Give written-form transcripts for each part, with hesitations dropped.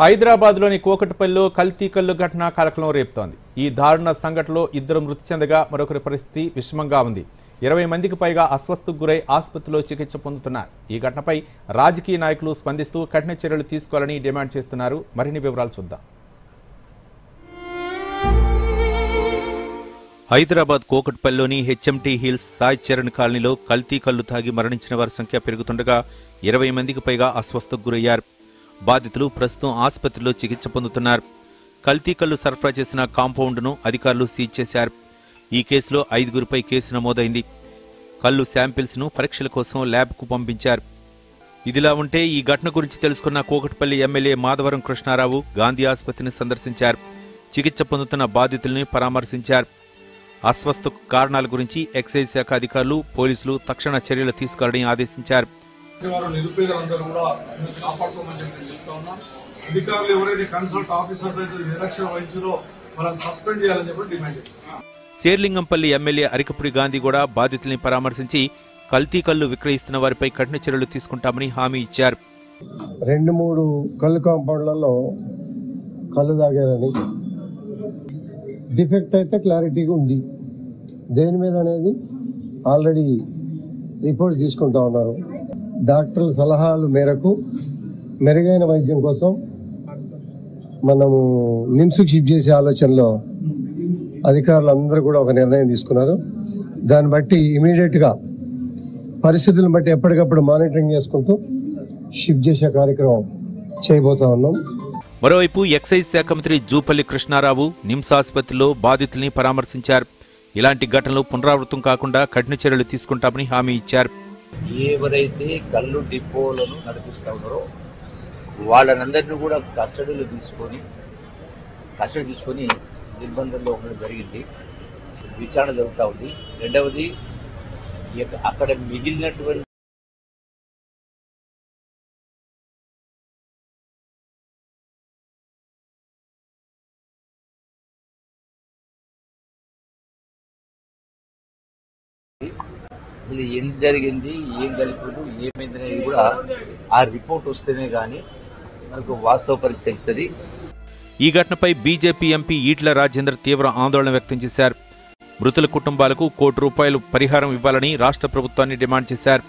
హైదరాబాద్లోని కోకట్పల్లిలో కల్తీ కల్లు ఘటన కలకలం రేపుతోంది. ఈ దారుణ సంఘటనలో ఇద్దరు మృతి చెందగా మరొకరి పరిస్థితి విషమంగా ఉంది. 20 మందికి పైగా అస్వస్థకు గురై ఆసుపత్రిలో చికిత్స పొందుతున్నారు. ఈ ఘటనపై రాజకీయ నాయకులు స్పందిస్తూ కఠిన చర్యలు తీసుకోవాలని డిమాండ్ చేస్తున్నారు. మరిన్ని వివరాలు చూద్దాం. హైదరాబాద్ కోకట్పల్లిలోని హెచ్ఎంటీ హిల్స్ సాయి చరణ్ కాలనీలో కల్తీ కల్లు తాగి మరణించిన వారి సంఖ్య పెరుగుతుండగా 20 మందికి పైగా అస్వస్థకు గురయ్యారు. బాధితులు ప్రస్తుతం ఆసుపత్రిలో చికిత్స పొందుతున్నారు. కల్తీ కల్లు సరఫరా చేసిన కాంపౌండ్ను అధికారులు సీజ్ చేశారు. ఈ కేసులో 5గురిపై కేసు నమోదైంది. కల్లు శాంపిల్స్ను పరీక్షల కోసం ల్యాబ్కు పంపించారు. ఇదిలా ఉంటే ఈ ఘటన గురించి తెలుసుకున్న కోకట్పల్లి ఎమ్మెల్యే మాధవరం కృష్ణారావు గాంధీ ఆసుపత్రిని సందర్శించారు. చికిత్స పొందుతున్న బాధితుల్ని పరామర్శించారు. అస్వస్థకు కారణాల గురించి ఎక్సైజ్ శాఖ అధికారులు, పోలీసులు తక్షణ చర్యలు తీసుకోవాలని ఆదేశించారు. నిరుపేదలందరూ కూడా కాపాడుకోమని చెప్పి చెప్తా ఉన్నాం. అధికారులు ఎవరైతే కన్సల్ట్ ఆఫీసర్స్ అయితే నిరక్షర వహించారో వాళ్ళని సస్పెండ్ చేయాలని చెప్పి డిమాండ్ చేస్తున్నారు. శేర్లింగంపల్లి ఎమ్మెల్యే అరికపుడి గాంధీ కూడా బాధితుల్ని పరామర్శించి కల్తీ కల్లు విక్రయిస్తున్న వారిపై కఠిన చర్యలు తీసుకుంటామని హామీ ఇచ్చారు. 2-3 కల్లు కాంపౌండ్లలో కల్లు తాగారని డిఫెక్ట్ అయితే క్లారిటీగా ఉంది. దేని మీద అనేది ఆల్రెడీ రిపోర్ట్స్ తీసుకుంటా ఉన్నారు. డాక్టర్ల సలహాల మేరకు మెరుగైన వైద్యం కోసం మనము నిమ్స్కి షిఫ్ట్ చేసే ఆలోచనలో అధికారులు అందరూ కూడా ఒక నిర్ణయం తీసుకున్నారు. దాన్ని బట్టి ఇమీడియట్గా పరిస్థితులను బట్టి ఎప్పటికప్పుడు మానిటరింగ్ చేసుకుంటూ షిఫ్ట్ చేసే కార్యక్రమం చేయబోతా ఉన్నాం. మరోవైపు ఎక్సైజ్ శాఖ మంత్రి జూపల్లి కృష్ణారావు నిమ్స్ ఆసుపత్రిలో బాధితుల్ని పరామర్శించారు. ఇలాంటి ఘటనలు పునరావృతం కాకుండా కఠిన చర్యలు తీసుకుంటామని హామీ ఇచ్చారు. ఎవరైతే కల్లు డిపోలను నడిపిస్తూ ఉన్నారో వాళ్ళనందరినీ కూడా కస్టడీ తీసుకొని నిర్బంధంలో ఉండడం జరిగింది. విచారణ జరుగుతూ ఉంది. రెండవది అక్కడ మిగిలినటువంటి అసలు ఏం జరిగింది, ఏం కలిపదు, ఏమైందనేది కూడా ఆ రిపోర్ట్ వస్తేనే కానీ మనకు వాస్తవ పరిస్థితి తెలుస్తుంది. ఈ ఘటనపై బీజేపీ ఎంపీ ఈట్ల రాజేందర్ తీవ్ర ఆందోళన వ్యక్తం చేశారు. మృతుల కుటుంబాలకు ₹1 కోటి పరిహారం ఇవ్వాలని రాష్ట్ర ప్రభుత్వాన్ని డిమాండ్ చేశారు.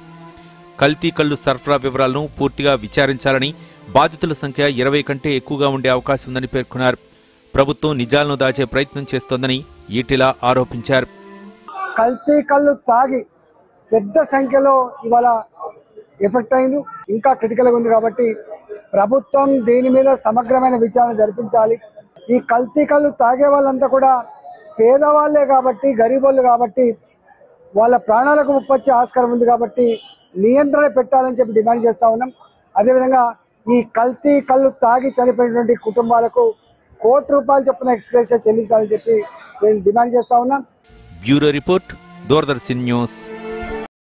కల్తీ కల్లు సరఫరా వివరాలను పూర్తిగా విచారించాలని, బాధితుల సంఖ్య 20 కంటే ఎక్కువగా ఉండే అవకాశం ఉందని పేర్కొన్నారు. ప్రభుత్వం నిజాలను దాచే ప్రయత్నం చేస్తోందని ఈటెల ఆరోపించారు. కల్తీ కల్లు తాగి పెద్ద సంఖ్యలో ఇవాళ ఎఫెక్ట్ అయింది. ఇంకా క్రిటికల్గా ఉంది కాబట్టి ప్రభుత్వం దీని మీద సమగ్రమైన విచారణ జరిపించాలి. ఈ కల్తీ కల్లు తాగే వాళ్ళంతా కూడా పేదవాళ్లే కాబట్టి, గరీబోళ్ళు కాబట్టి, వాళ్ళ ప్రాణాలకు ముప్పొచ్చే ఆస్కారం ఉంది కాబట్టి నియంత్రణ పెట్టాలని చెప్పి డిమాండ్ చేస్తా ఉన్నాం. అదేవిధంగా ఈ కల్తీ కల్లు తాగి చనిపోయినటువంటి కుటుంబాలకు ₹1 కోటి చొప్పున ఎక్స్‌గ్రేషియా చెల్లించాలని చెప్పి నేను డిమాండ్ చేస్తా ఉన్నాం. Bureau report, Doordarshan news.